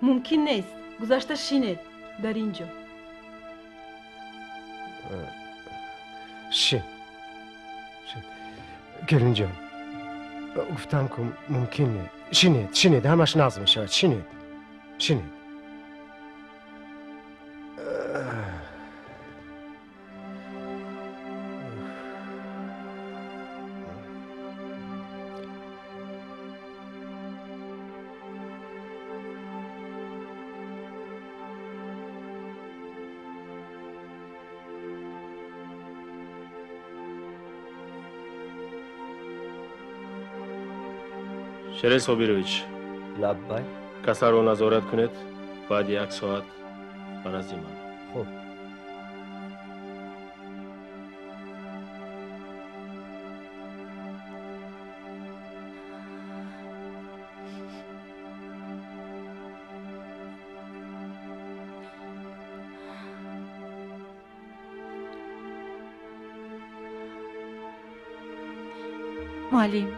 ممکن نیست. گذشته شینید در اینجا. شین گلین جان، گفتم که ممکن نیست. شینید همش نقض می شود. شینید شریف صابیرویچ، لبای کسر رو نظارت کنید. بعد 1 ساعت به نزد من. خب. معلم،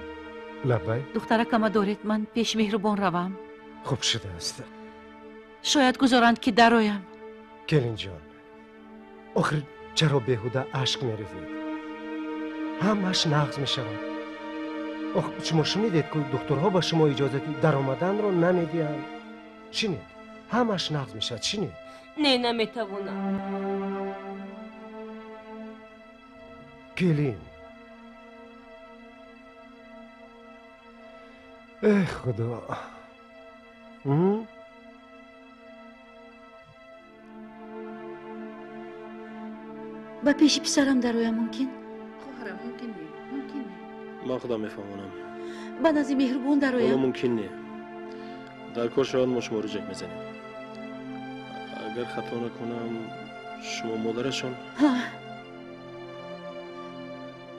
لبای دخترکم دارید من پیش مهربان روم. خوب شده است. شاید گذارند که درایم. گلین جان، آخر چرا بیهوده اشک میریزید؟ همش نقض میشود. شما شنیدید که دکترها با شما اجازه در آمدن رو نمیدین؟ شنید؟ همش نقض میشد. شنید؟ نه نمیتوانم. گلین، ای خدا. با پیش پسرم درایم ممکن؟ خواهرم ممکن نه. من خودم میفهمونم. با نزد مهربان حالا درایم. ممکن نه. در کار شاید ما شما رو جک میزنیم. اگر خطا نکنم شما مادرشون؟ ها.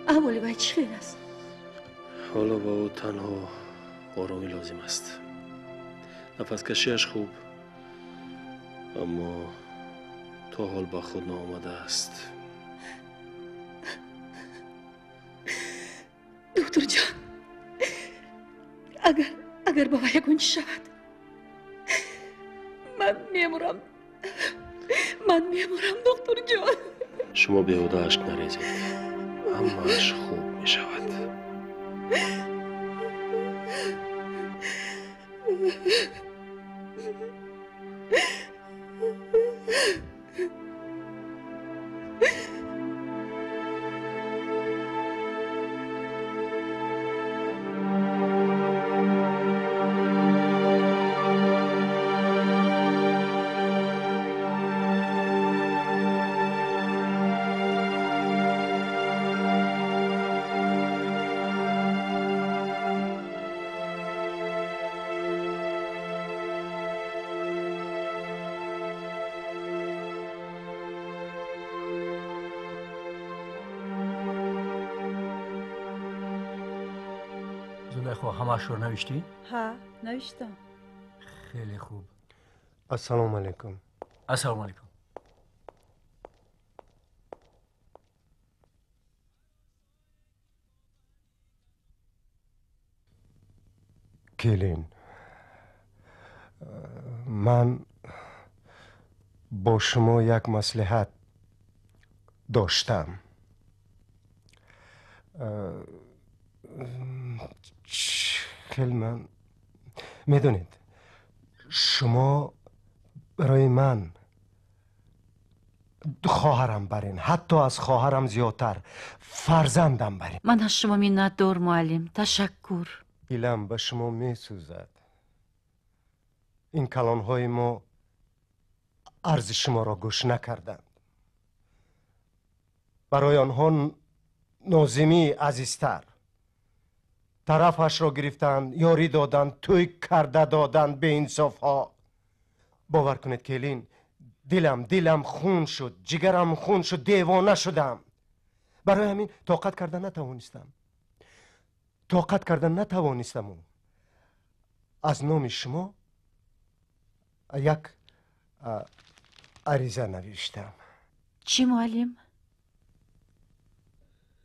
احوالی باید چی خیر است؟ حالا با او تنها آرامی لازم است. نفس کشیش خوب، اما تا حال با خود نآمده است. دکتر جان، اگر بابا یکون چی شود من میمورم دکتر جان. شما بیهوده اشک نریزید. همه‌اش خوب می شود. زلیخا همش رو نوشتی؟ ها نوشتم. خیلی خوب. السلام علیکم. السلام علیکم. گلین، من با شما یک مصلحت داشتم. خیلی من میدونید شما برای من خواهرم برین، حتی از خواهرم زیادتر فرزندم برین. من از شما منت دار معلم. تشکر. دلم به شما میسوزد. این کلانهای ما عرض شما را گوش نکردند. برای آنها ناظمی عزیزتر. طرفش را گرفتند، یاری دادند، توی کرده دادند به انصاف ها. باور کنید کلین، دلم خون شد، جگرم خون شد، دیوانه شدم. برای همین طاقت کردن نتوانستم. از نام شما یک عریضه نوشتم. چی معلم؟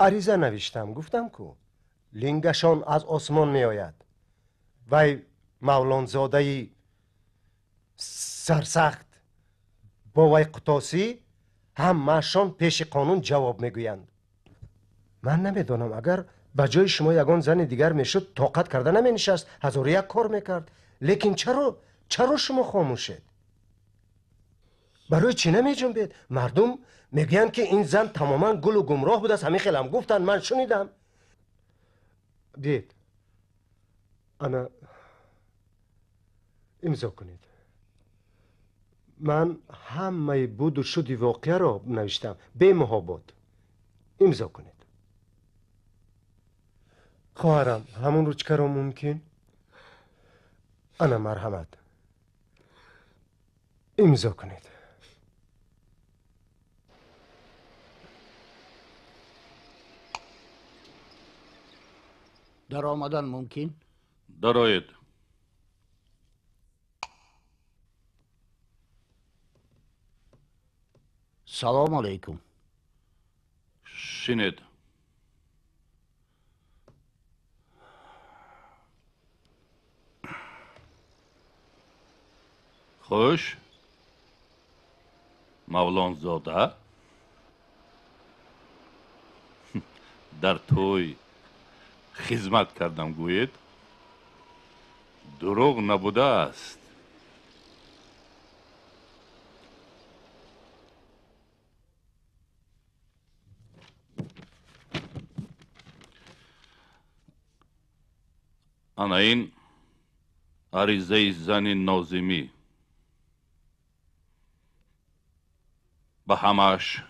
عریضه نوشتم، گفتم که لنگشان از آسمان می آید. وی مولان زاده سرسخت با وی قطاسی همه‌شان پیش قانون جواب میگویند. من نمیدانم اگر به جای شما یگان زن دیگر میشد طاقت کرده نمی نشست، هزار و یک کار میکرد. لیکن چرا شما خاموشید؟ برای چی نمی جنبید؟ مردم میگویند که این زن تماما گل و گمراه بود است. همین خیلی هم گفتن، من شنیدم. دید انا امضا کنید. من همه بود و شدی واقعه را نوشتم به محابات. امضا کنید. خواهرم همون رو چکارم ممکن؟ انا مرحمت. امضا کنید. در آمدن ممکن؟ درآید. سلام علیکم. شنید. خوش. مولان زاده در توی خدمت کردم گوید. دروغ نبوده است. انا این عریضه زن نازمی به همش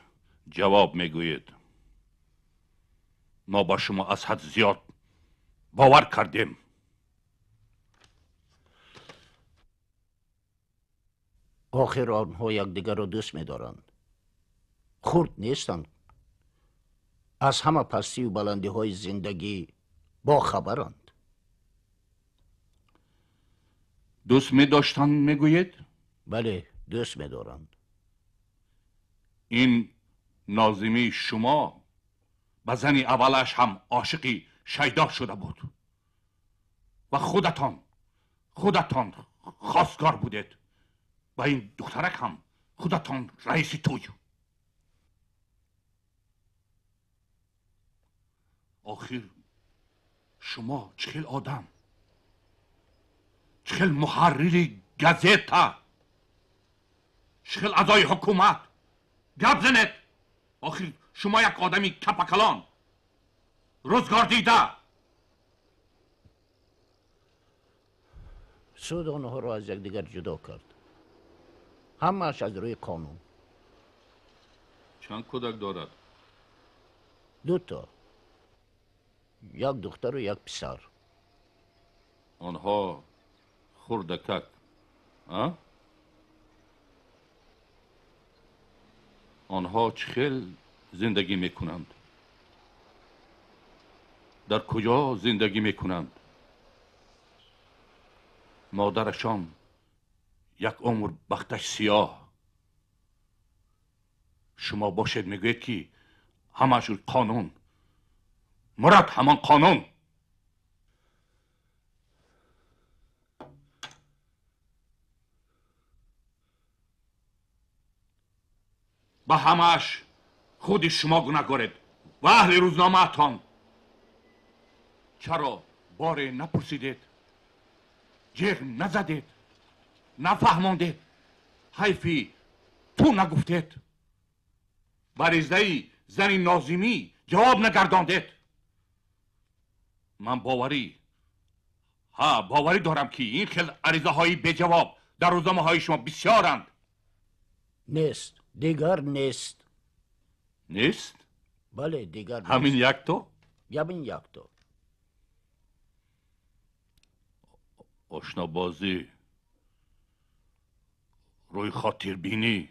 جواب میگوید. ما با شما از حد زیاد باور کردیم. آخر آنها یکدیگر را دوست می‌دارند. خرد نیستند. از همه پستی و بلندی های زندگی با خبرند. دوست می داشتن میگوید؟ بله، دوست می‌دارند. این نازمی شما به زن اولش هم عاشقی شیدا شده بود و خودتان خواستگار بودید و این دخترک هم خودتان رئیس توی. آخر شما چخیل آدم، چخیل محرری گازیتا، چخیل اعضای حکومت گپ زنید. آخر شما یک آدمی کپکلان، روزگار دیده. سود آنها را از یکدیگر جدا کرد. همه‌اش از روی قانون. چند کودک دارد؟ 2 تا. یک دختر و یک پسر. آنها خردکک، آنها چخیل زندگی میکنند؟ در کجا زندگی میکنند؟ مادرشان یک عمر بختش سیاه. شما باشد میگوید که همش قانون. مراد همان قانون. با همش خود شما گناهکارید و اهل روزنامه تان. چرا باره نپرسیدید؟ جیغ نزدید؟ نفهماندید؟ حیفی تو نگفتید؟ بریزده زن نازمی جواب نگرداندید؟ من باوری دارم که این خیل عریضه هایی به جواب در روزنامه های شما بسیارند. نیست. دیگر نیست. نیست؟ بله، دیگر نیست. همین یک تو؟ همین یک تو. آشنا بازی، روی خاطر بینی.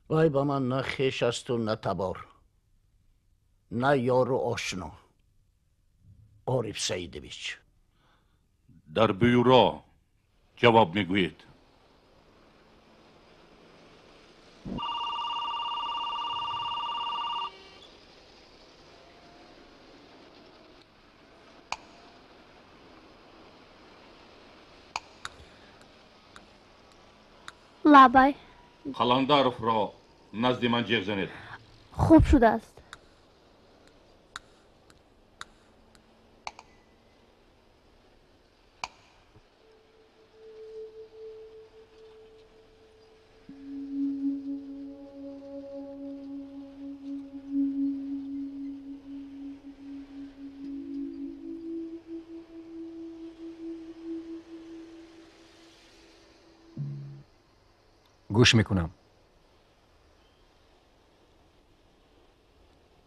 وای با من نه خویش است و نه تبار، نه یار و آشنا. عارف سیدویچ. در بیورا جواب میگوید. لبای قلندرов را نزد من جیغ زنید. خوب شده است. گوش میکنم.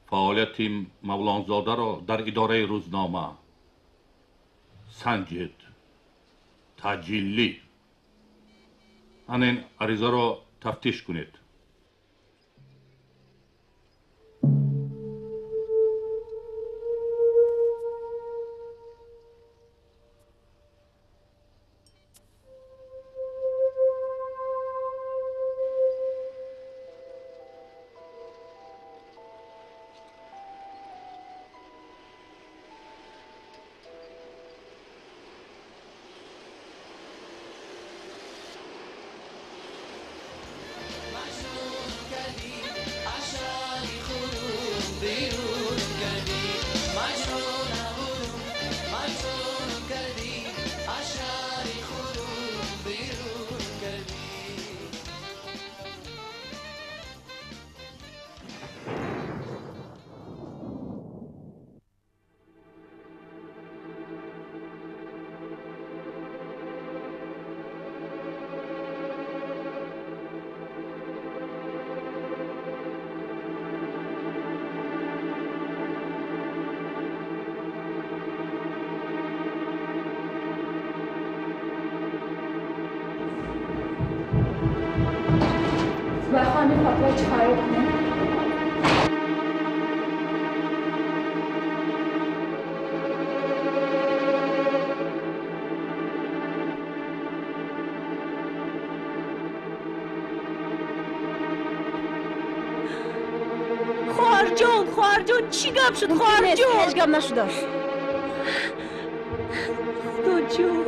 فعالیت مولانزاده را در اداره روزنامه سنجید تجلی این عریضه را تفتیش کنید. خواهر جون چی گپ شد خواهر جون؟ هیچ گپ نشده است. خدا جون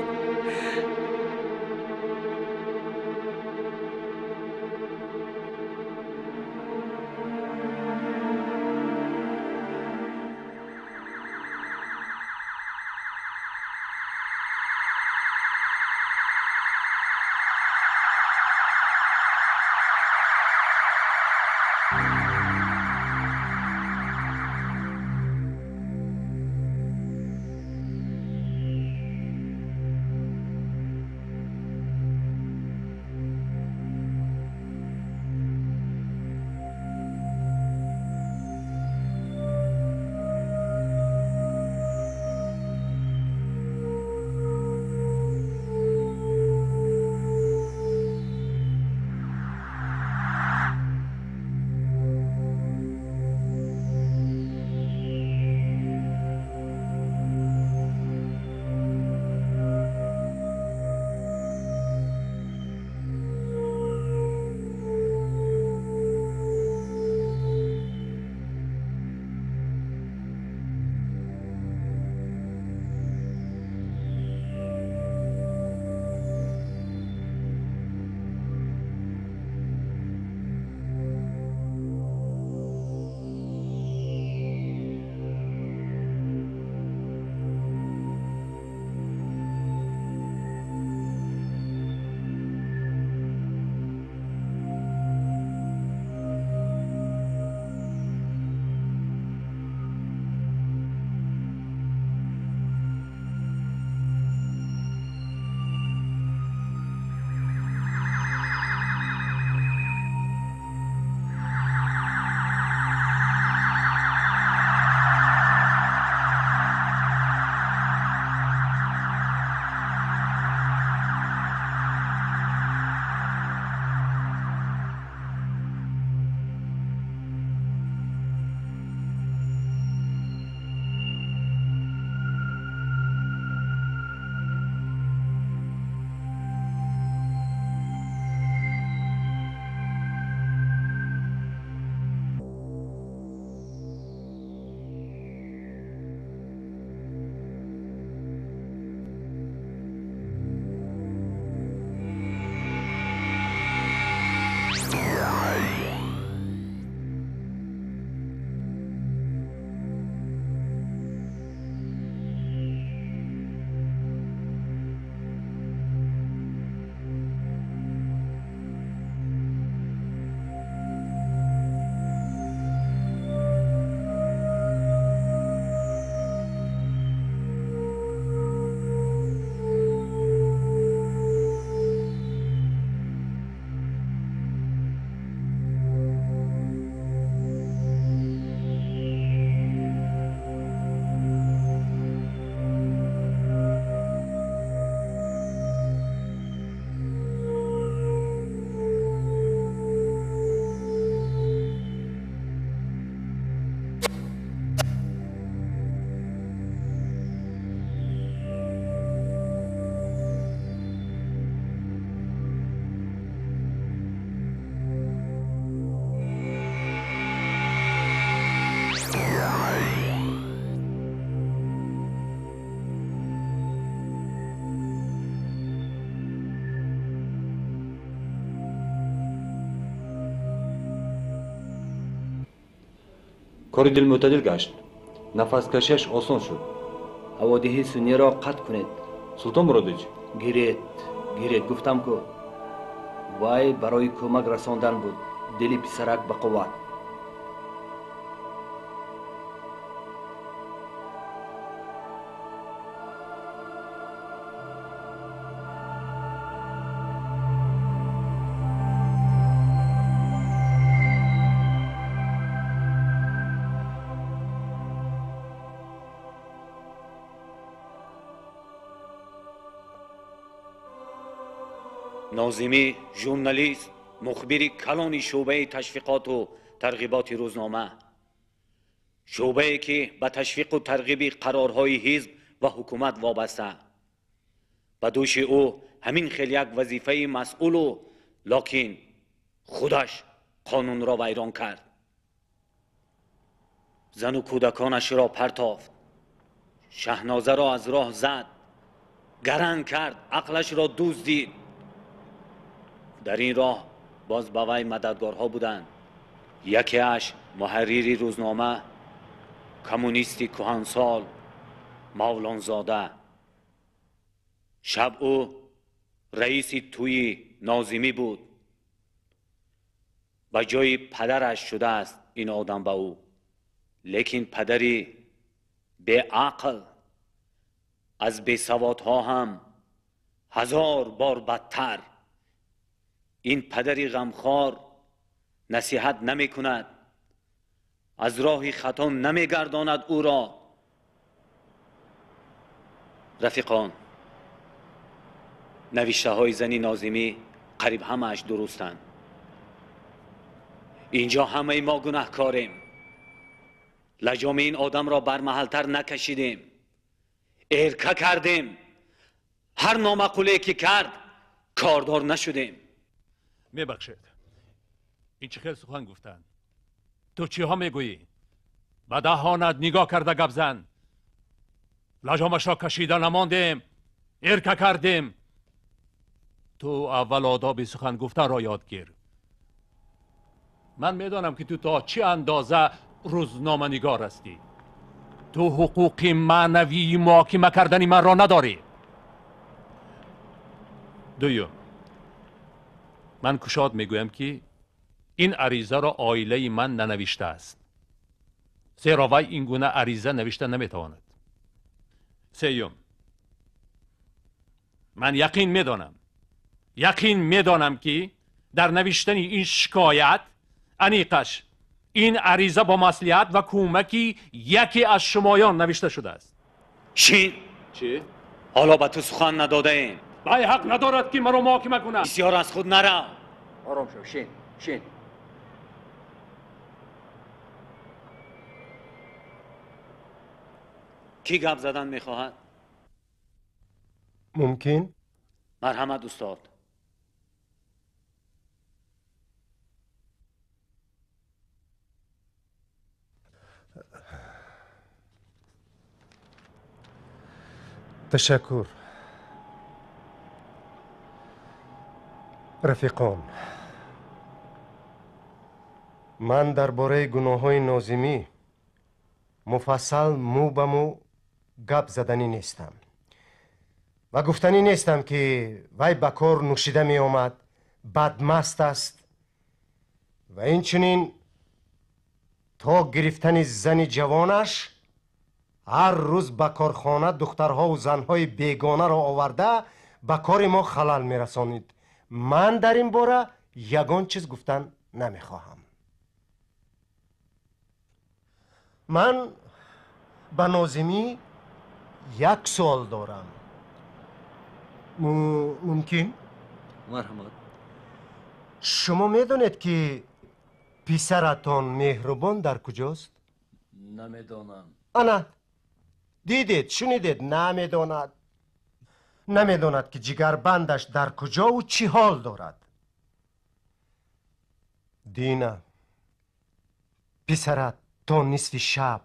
کاری دل معتدل گشت. نفس کشیش آسان شد. حوادث سنی را قطع کنید. سلطان مرادج گیرید گفتم که وای برای کمک رساندن بود. دل پسرک به قوت. ناظمی ژورنالیست مخبری کلان شعبه تشویقات و ترغیبات روزنامه، شعبه‌ای که به تشویق و ترغیب قرارهای حزب و حکومت وابسته. به دوش او همین خیلی یک وظیفه مسئول و لکن خودش قانون را ویران کرد. زن و کودکانش را پرتافت، شهنازه را از راه زد، گرنگ کرد، عقلش را دزدید. در این راه باز به وی مددگارها بودند. یکیش محرری روزنامه، کمونیستی کهنسال مولانزاده. شب او رئیس توی ناظمی بود. به جای پدرش شده است این آدم به او، لیکن پدری به عقل از بیسوادها هم 1000 بار بدتر. این پدری غمخوار نصیحت نمی کند، از راه خطا نمی گرداند او را. رفیقان، نوشته های زنی ناظمی قریب همه‌اش درستند. اینجا همه ما گناهکاریم. لجام این آدم را برمحل‌تر نکشیدیم، ارکه کردیم. هر نامقوله که کرد کاردار نشدیم. میبخشید، این چه خیلی سخن گفتن. تو چی ها میگویی؟ به دهانت نگاه کرده گپ زن. لجامش را کشیده نماندیم، ارکه کردیم. تو اول آداب سخن گفتن را یاد گیر. من میدانم که تو تا چه اندازه روزنامه نگار هستی. تو حقوق معنوی محاکمه کردنی من را نداری. دویم، من کشاد میگویم که این عریضه را عائله من ننوشته است، زیرا وی این گونه عریضه نوشته نمیتواند. سیوم، من یقین میدانم که در نوشتن این شکایت انیقش این عریضه با مصلحت و کمکی یکی از شمایان نوشته شده است. شین چی؟ حالا به تو سخن نداده ایم. وی حق ندارد که مرا محاکمه کند. بسیار از خود نرو. آرام شو. شین. کی گپ زدن میخواهد؟ ممکن؟ مرحمت استاد. تشکر. رفیقان، من درباره گناه‌های ناظمی مفصل مو به مو گپ زدنی نیستم و گفتنی نیستم که وی به کار نوشیده می آمد، بدمست است و این چنین تا گرفتن زن جوانش هر روز به کارخانه دخترها و زنهای بیگانه را آورده به کار ما خلل می رسانید. من در این باره یگان چیز گفتن نمی خواهم. من به ناظمی یک سوال دارم. ممکن؟ مرحمت. شما میدونید که پسرتان مهربان در کجاست؟ نمیدانم. آنه دیدید، شنیدید، نمیداند که جگربندش در کجا و چی حال دارد. دینا، پسرت تا نصف شب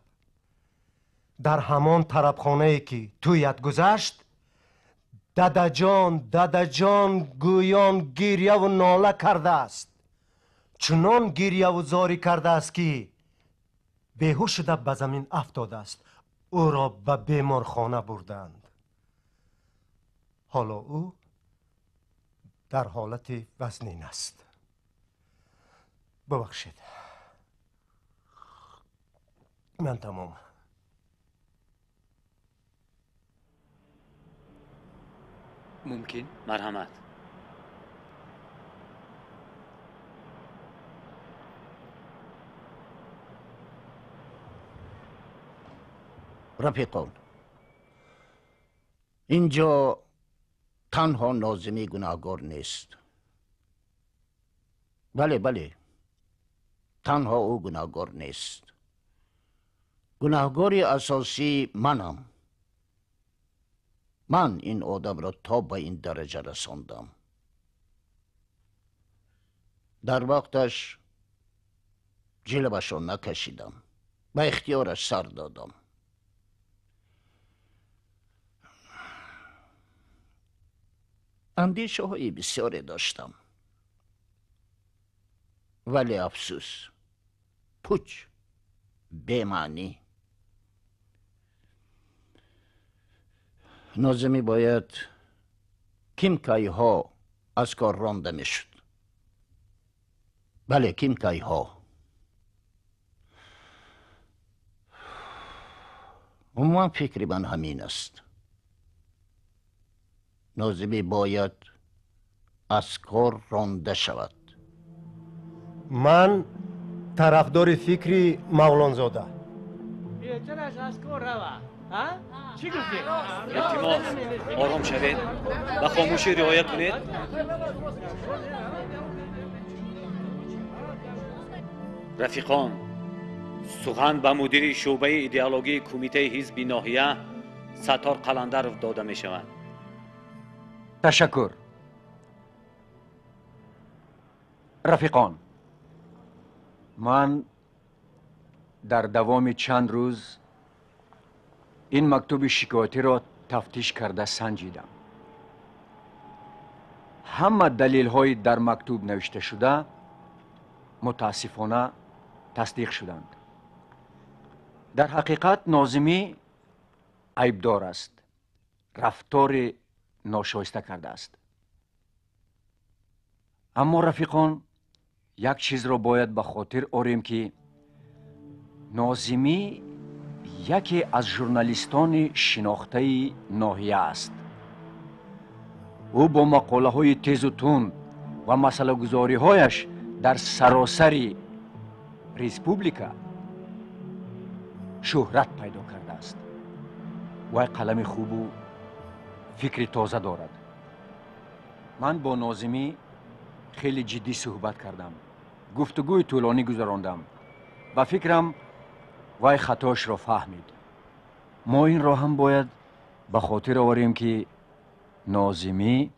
در همان طربخانه‌ای که تویت گذشت دادا جان گویان گریه و ناله کرده است. چنان گریه و زاری کرده است که بیهوش شده به زمین افتاده است. او را به بیمارخانه بردند. حالا او در حالت وزنین است. ببخشید. من تمام. ممکن؟ مرحمت. رفیقان، اینجا تنها ناظمی گناهکار نیست. بله، تنها او گناهکار نیست. گناهکار اساسی منم. من این آدم را تا به این درجه رساندم. در وقتش جلوش را نکشیدم، به اختیارش سر دادم. اندیشه های بسیاری داشتم، ولی افسوس، پوچ، بی‌معنی. ناظمی باید کیمکایی ها از کار رانده می شد. بله، کیمکایی ها. عموما فکری من همین است. ناظمی باید از کار رانده شود. من طرفدار فکری مولانزاده. بهترش از کار روه. چی گفتی؟ التماس آرام شوید و خاموشی رعایت کنید. رفیقان، سخن به مدیر شعبه ایدئولوژی کمیته حزب ناحیه ستار قلندرов داده می شود. تشکر. رفیقان، من در دوام چند روز این مکتوب شکایتی را تفتیش کرده سنجیدم. همه دلیل های در مکتوب نوشته شده متاسفانه تصدیق شدند. در حقیقت ناظمی عیبدار است. رفتار ناشایسته کرده است. اما رفیقان، یک چیز را باید به خاطر آوریم که ناظمی یکی از ژورنالیستان شناخته ناحیه است. او با مقاله های تیز و تند و مسئله گذاری هایش در سراسر ریسپوبلیکا شهرت پیدا کرده است. وی قلم خوب و فکر تازه دارد. من با ناظمی خیلی جدی صحبت کردم. گفتگوی طولانی گذراندم. با فکرم وی خطاش را فهمید. ما این را هم باید به خاطر آوریم که ناظمی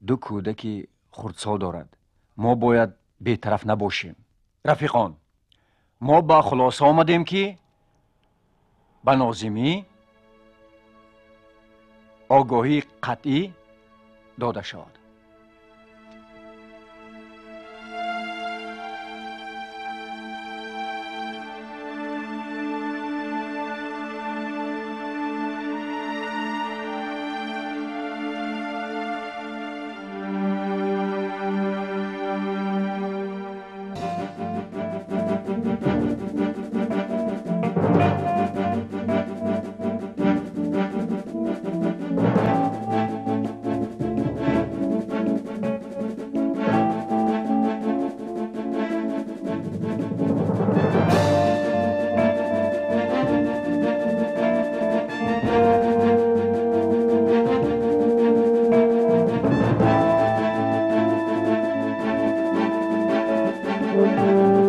2 کودک خردسال دارد. ما باید بی‌طرف نباشیم. رفیقان، ما با خلاصه آمدیم که به ناظمی آگاهی قطعی داده شود. Thank you.